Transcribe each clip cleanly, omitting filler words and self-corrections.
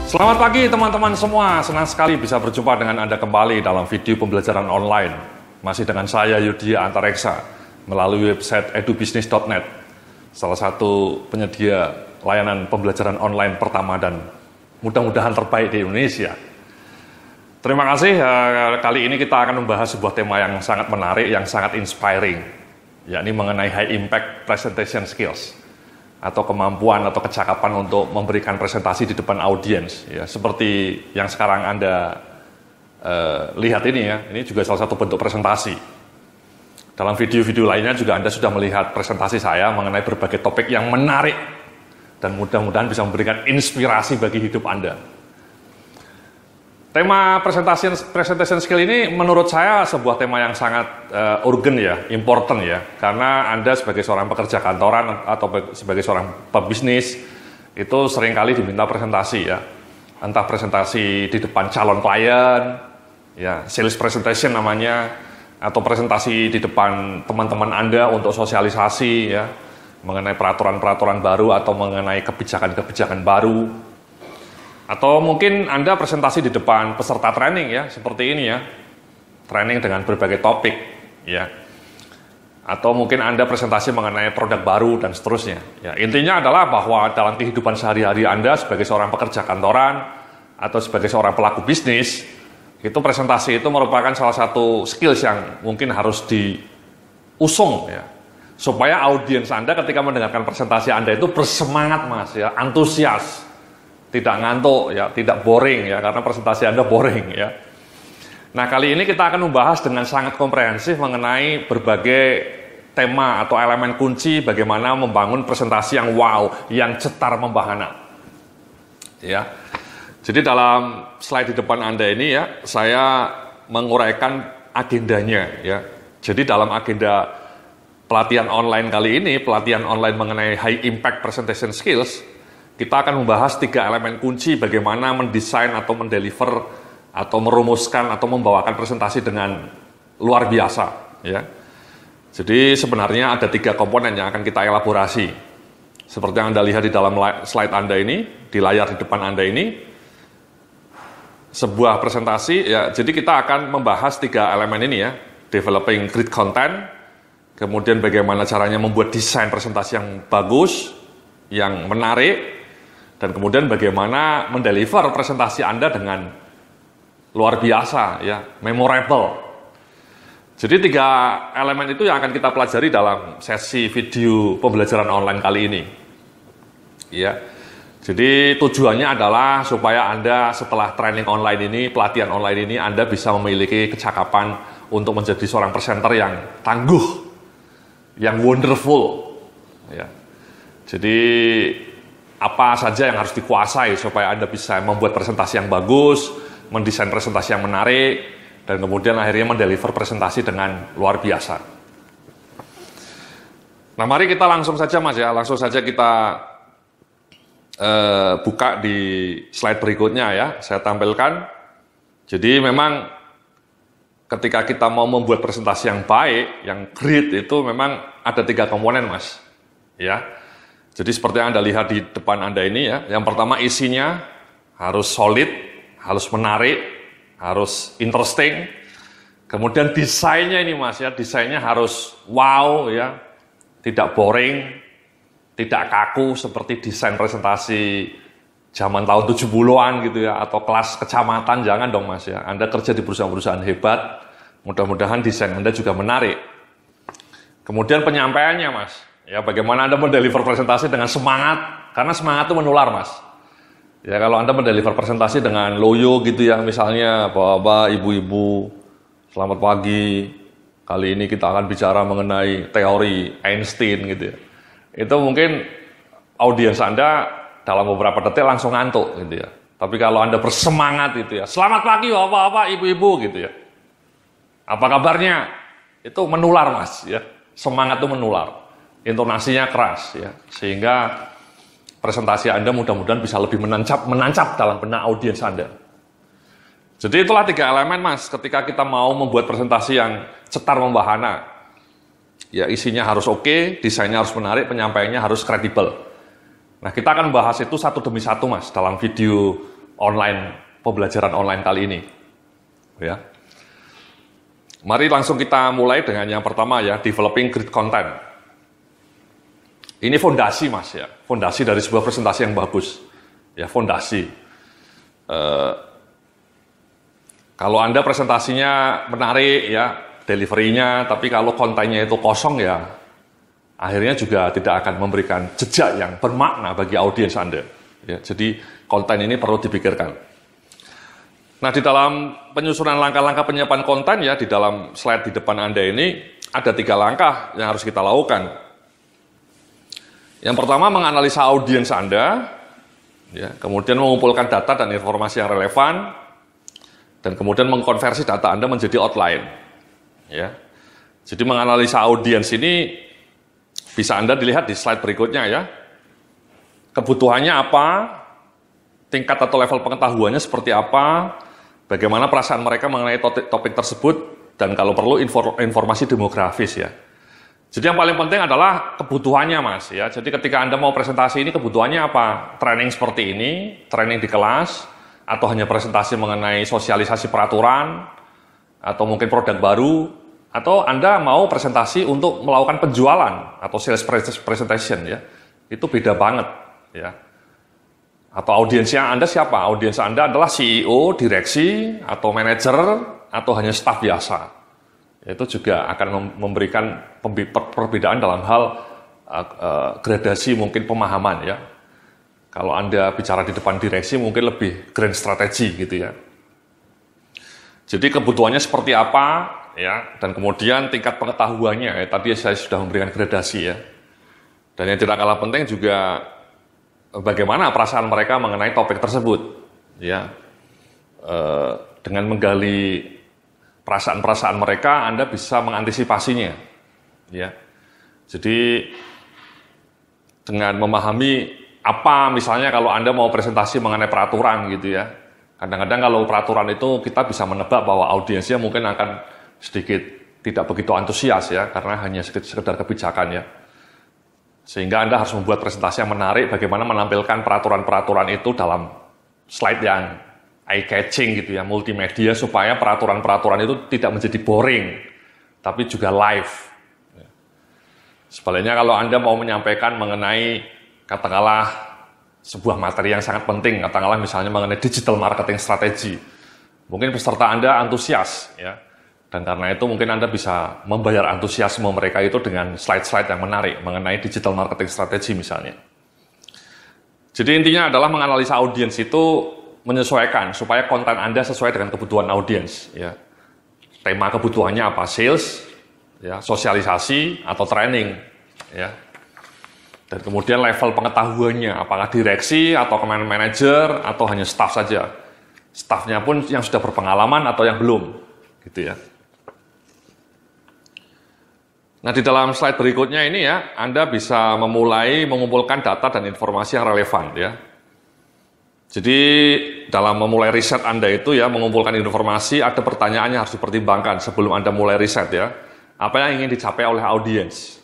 Selamat pagi teman-teman semua, senang sekali bisa berjumpa dengan Anda kembali dalam video pembelajaran online. Masih dengan saya Yudhya Antareksa melalui website edubisnis.net, salah satu penyedia layanan pembelajaran online pertama dan mudah-mudahan terbaik di Indonesia. Terima kasih, kali ini kita akan membahas sebuah tema yang sangat menarik, yang sangat inspiring, yakni mengenai high impact presentation skills, atau kemampuan atau kecakapan untuk memberikan presentasi di depan audiens, ya seperti yang sekarang Anda lihat ini ya, ini juga salah satu bentuk presentasi. Dalam video-video lainnya juga Anda sudah melihat presentasi saya mengenai berbagai topik yang menarik dan mudah-mudahan bisa memberikan inspirasi bagi hidup Anda. Tema presentation skill ini menurut saya sebuah tema yang sangat urgent ya, important ya, karena Anda sebagai seorang pekerja kantoran atau sebagai seorang pebisnis itu seringkali diminta presentasi ya, entah presentasi di depan calon klien, ya sales presentation namanya, atau presentasi di depan teman-teman Anda untuk sosialisasi ya, mengenai peraturan-peraturan baru atau mengenai kebijakan-kebijakan baru. Atau mungkin Anda presentasi di depan peserta training ya, seperti ini ya, training dengan berbagai topik ya. Atau mungkin Anda presentasi mengenai produk baru dan seterusnya. Ya, intinya adalah bahwa dalam kehidupan sehari-hari Anda sebagai seorang pekerja kantoran atau sebagai seorang pelaku bisnis, itu presentasi itu merupakan salah satu skills yang mungkin harus diusung ya, supaya audiens Anda ketika mendengarkan presentasi Anda itu bersemangat mas ya, antusias, tidak ngantuk ya, tidak boring ya, karena presentasi Anda boring ya. Nah, kali ini kita akan membahas dengan sangat komprehensif mengenai berbagai tema atau elemen kunci bagaimana membangun presentasi yang wow, yang cetar membahana. Ya. Jadi dalam slide di depan Anda ini ya, saya menguraikan agendanya ya. Jadi dalam agenda pelatihan online kali ini, pelatihan online mengenai high impact presentation skills, kita akan membahas 3 elemen kunci bagaimana mendesain atau mendeliver atau merumuskan atau membawakan presentasi dengan luar biasa ya. Jadi sebenarnya ada 3 komponen yang akan kita elaborasi. Seperti yang Anda lihat di dalam slide Anda ini, di layar di depan Anda ini, sebuah presentasi ya. Jadi kita akan membahas 3 elemen ini ya, developing great content, kemudian bagaimana caranya membuat desain presentasi yang bagus, yang menarik, dan kemudian bagaimana mendeliver presentasi Anda dengan luar biasa, ya, memorable. Jadi 3 elemen itu yang akan kita pelajari dalam sesi video pembelajaran online kali ini. Ya, jadi tujuannya adalah supaya Anda setelah training online ini, pelatihan online ini, Anda bisa memiliki kecakapan untuk menjadi seorang presenter yang tangguh, yang wonderful. Ya. Jadi apa saja yang harus dikuasai supaya Anda bisa membuat presentasi yang bagus, mendesain presentasi yang menarik, dan kemudian akhirnya mendeliver presentasi dengan luar biasa. Nah, mari kita langsung saja mas ya, langsung saja kita buka di slide berikutnya ya, saya tampilkan. Jadi memang ketika kita mau membuat presentasi yang baik, yang great, itu memang ada 3 komponen mas, ya. Jadi seperti yang Anda lihat di depan Anda ini ya, yang pertama isinya harus solid, harus menarik, harus interesting. Kemudian desainnya ini mas ya, desainnya harus wow ya, tidak boring, tidak kaku seperti desain presentasi zaman tahun 70-an gitu ya, atau kelas kecamatan, jangan dong mas ya. Anda kerja di perusahaan-perusahaan hebat, mudah-mudahan desain Anda juga menarik. Kemudian penyampaiannya mas, ya bagaimana Anda mendeliver presentasi dengan semangat, karena semangat itu menular mas. Ya kalau Anda mendeliver presentasi dengan loyo gitu ya, misalnya bapak-bapak, ibu-ibu, selamat pagi, kali ini kita akan bicara mengenai teori Einstein gitu ya. Itu mungkin audiens Anda dalam beberapa detik langsung ngantuk gitu ya. Tapi kalau Anda bersemangat gitu ya, selamat pagi bapak-bapak, ibu-ibu gitu ya. Apa kabarnya? Itu menular mas ya, semangat itu menular. Intonasinya keras ya, sehingga presentasi Anda mudah-mudahan bisa lebih menancap dalam benak audiens Anda. Jadi itulah 3 elemen mas, ketika kita mau membuat presentasi yang cetar membahana. Ya isinya harus oke, desainnya harus menarik, penyampaiannya harus kredibel. Nah kita akan bahas itu satu demi satu mas, dalam video pembelajaran online kali ini. Ya. Mari langsung kita mulai dengan yang pertama ya, developing great content. Ini fondasi Mas ya, fondasi dari sebuah presentasi yang bagus. Ya, fondasi. Kalau Anda presentasinya menarik ya, delivery-nya, tapi kalau kontennya itu kosong ya, akhirnya juga tidak akan memberikan jejak yang bermakna bagi audiens Anda. Ya, jadi konten ini perlu dipikirkan. Nah, di dalam penyusunan langkah-langkah penyiapan konten ya, di dalam slide di depan Anda ini ada 3 langkah yang harus kita lakukan. Yang pertama, menganalisa audiens Anda, ya, kemudian mengumpulkan data dan informasi yang relevan, dan kemudian mengkonversi data Anda menjadi outline. Ya. Jadi menganalisa audiens ini bisa Anda dilihat di slide berikutnya ya. Kebutuhannya apa, tingkat atau level pengetahuannya seperti apa, bagaimana perasaan mereka mengenai topik tersebut, dan kalau perlu informasi demografis ya. Jadi yang paling penting adalah kebutuhannya Mas ya. Jadi ketika Anda mau presentasi ini kebutuhannya apa? Training seperti ini, training di kelas, atau hanya presentasi mengenai sosialisasi peraturan, atau mungkin produk baru, atau Anda mau presentasi untuk melakukan penjualan atau sales presentation ya. Itu beda banget ya. Atau audiensnya Anda siapa? Audiens Anda adalah CEO, direksi, atau manajer, atau hanya staf biasa. Itu juga akan memberikan perbedaan dalam hal gradasi mungkin pemahaman ya. Kalau Anda bicara di depan direksi mungkin lebih grand strategi gitu ya. Jadi kebutuhannya seperti apa ya, dan kemudian tingkat pengetahuannya ya, tadi saya sudah memberikan gradasi ya. Dan yang tidak kalah penting juga bagaimana perasaan mereka mengenai topik tersebut, ya. Dengan menggali perasaan-perasaan mereka, Anda bisa mengantisipasinya, ya. Jadi dengan memahami apa, misalnya kalau Anda mau presentasi mengenai peraturan gitu ya. Kadang-kadang kalau peraturan itu kita bisa menebak bahwa audiensnya mungkin akan sedikit tidak begitu antusias ya, karena hanya sekedar kebijakan ya. Sehingga Anda harus membuat presentasi yang menarik, bagaimana menampilkan peraturan-peraturan itu dalam slide yang eye-catching gitu ya, multimedia, supaya peraturan-peraturan itu tidak menjadi boring, tapi juga live. Sebaliknya kalau Anda mau menyampaikan mengenai, katakanlah, sebuah materi yang sangat penting, katakanlah misalnya mengenai digital marketing strategi, mungkin peserta Anda antusias, ya. Dan karena itu mungkin Anda bisa membayar antusiasme mereka itu dengan slide-slide yang menarik mengenai digital marketing strategi misalnya. Jadi intinya adalah menganalisa audiens itu menyesuaikan supaya konten Anda sesuai dengan kebutuhan audiens. Ya. Tema kebutuhannya apa? Sales, ya, sosialisasi, atau training. Ya. Dan kemudian level pengetahuannya, apakah direksi, atau command manager, atau hanya staff saja. Staffnya pun yang sudah berpengalaman atau yang belum. Gitu ya. Nah, di dalam slide berikutnya ini ya, Anda bisa memulai mengumpulkan data dan informasi yang relevan ya. Jadi, dalam memulai riset Anda itu ya, mengumpulkan informasi, ada pertanyaan yang harus dipertimbangkan sebelum Anda mulai riset ya. Apa yang ingin dicapai oleh audiens?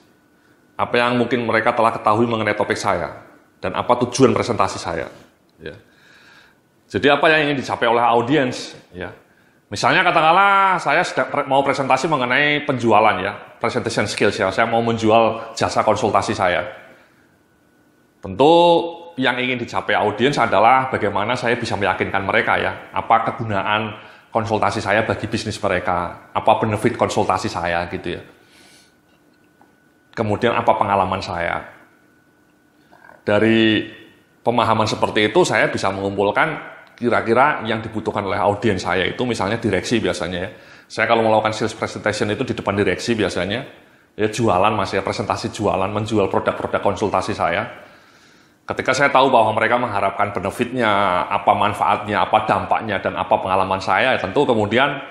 Apa yang mungkin mereka telah ketahui mengenai topik saya? Dan apa tujuan presentasi saya? Ya. Jadi, apa yang ingin dicapai oleh audiens? Ya. Misalnya katakanlah saya mau presentasi mengenai penjualan ya, presentation skills ya, saya mau menjual jasa konsultasi saya. Tentu yang ingin dicapai audiens adalah bagaimana saya bisa meyakinkan mereka ya, apa kegunaan konsultasi saya bagi bisnis mereka, apa benefit konsultasi saya gitu ya. Kemudian apa pengalaman saya. Dari pemahaman seperti itu saya bisa mengumpulkan kira-kira yang dibutuhkan oleh audiens saya itu, misalnya direksi biasanya ya. Saya kalau melakukan sales presentation itu di depan direksi biasanya, ya jualan Mas ya, presentasi jualan, menjual produk-produk konsultasi saya. Ketika saya tahu bahwa mereka mengharapkan benefitnya, apa manfaatnya, apa dampaknya, dan apa pengalaman saya, tentu kemudian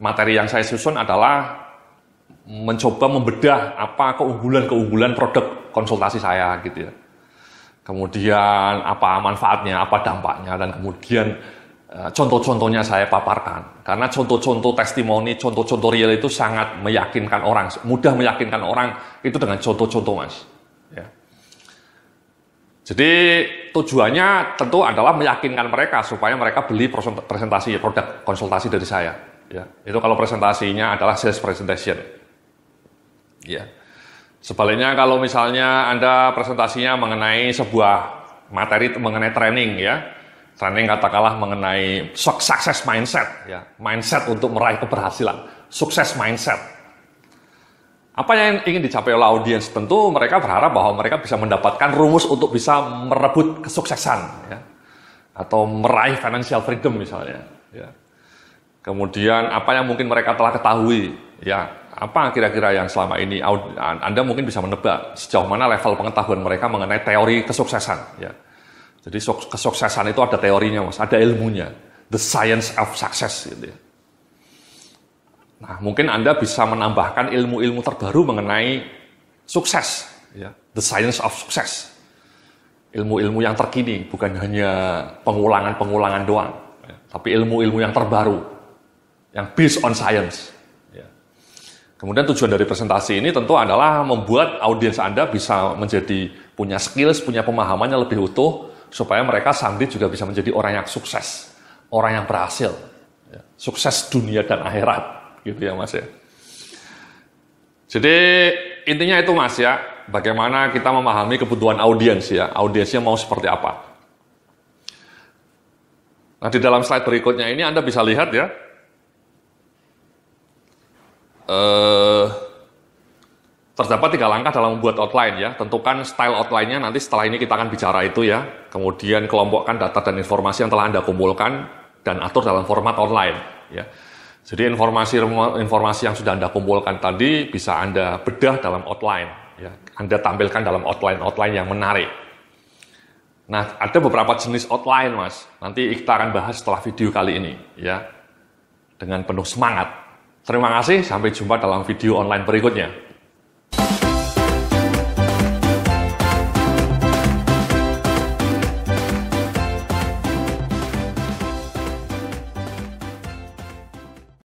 materi yang saya susun adalah mencoba membedah apa keunggulan-keunggulan produk konsultasi saya gitu ya. Kemudian apa manfaatnya, apa dampaknya, dan kemudian contoh-contohnya saya paparkan. Karena contoh-contoh testimoni, contoh-contoh real itu sangat meyakinkan orang, mudah meyakinkan orang itu dengan contoh-contoh Mas. Ya. Jadi tujuannya tentu adalah meyakinkan mereka supaya mereka beli presentasi produk konsultasi dari saya. Ya, itu kalau presentasinya adalah sales presentation. Ya. Sebaliknya kalau misalnya Anda presentasinya mengenai sebuah materi mengenai training ya, training katakanlah mengenai success mindset ya, mindset untuk meraih keberhasilan, sukses mindset. Apa yang ingin dicapai oleh audiens? Tentu mereka berharap bahwa mereka bisa mendapatkan rumus untuk bisa merebut kesuksesan ya, atau meraih financial freedom misalnya ya. Kemudian apa yang mungkin mereka telah ketahui ya, apa kira-kira yang selama ini Anda mungkin bisa menebak sejauh mana level pengetahuan mereka mengenai teori kesuksesan ya. Jadi kesuksesan itu ada teorinya Mas, ada ilmunya, the science of success gitu ya. Nah, mungkin Anda bisa menambahkan ilmu-ilmu terbaru mengenai sukses, ya, the science of success. Ilmu-ilmu yang terkini, bukan hanya pengulangan-pengulangan doang, ya, tapi ilmu-ilmu yang terbaru, yang based on science. Ya. Kemudian tujuan dari presentasi ini tentu adalah membuat audiens Anda bisa menjadi punya skills, punya pemahaman yang lebih utuh, supaya mereka someday juga bisa menjadi orang yang sukses, orang yang berhasil, ya, sukses dunia dan akhirat. Gitu ya Mas ya. Jadi intinya itu Mas ya, bagaimana kita memahami kebutuhan audiens ya, audiensnya mau seperti apa. Nah di dalam slide berikutnya ini Anda bisa lihat ya, terdapat 3 langkah dalam membuat outline ya. Tentukan style outline-nya nanti setelah ini kita akan bicara itu ya. Kemudian kelompokkan data dan informasi yang telah Anda kumpulkan dan atur dalam format online ya. Jadi informasi yang sudah Anda kumpulkan tadi bisa Anda bedah dalam outline, ya. Anda tampilkan dalam outline yang menarik. Nah, ada beberapa jenis outline, Mas. Nanti kita akan bahas setelah video kali ini, ya, dengan penuh semangat. Terima kasih, sampai jumpa dalam video online berikutnya.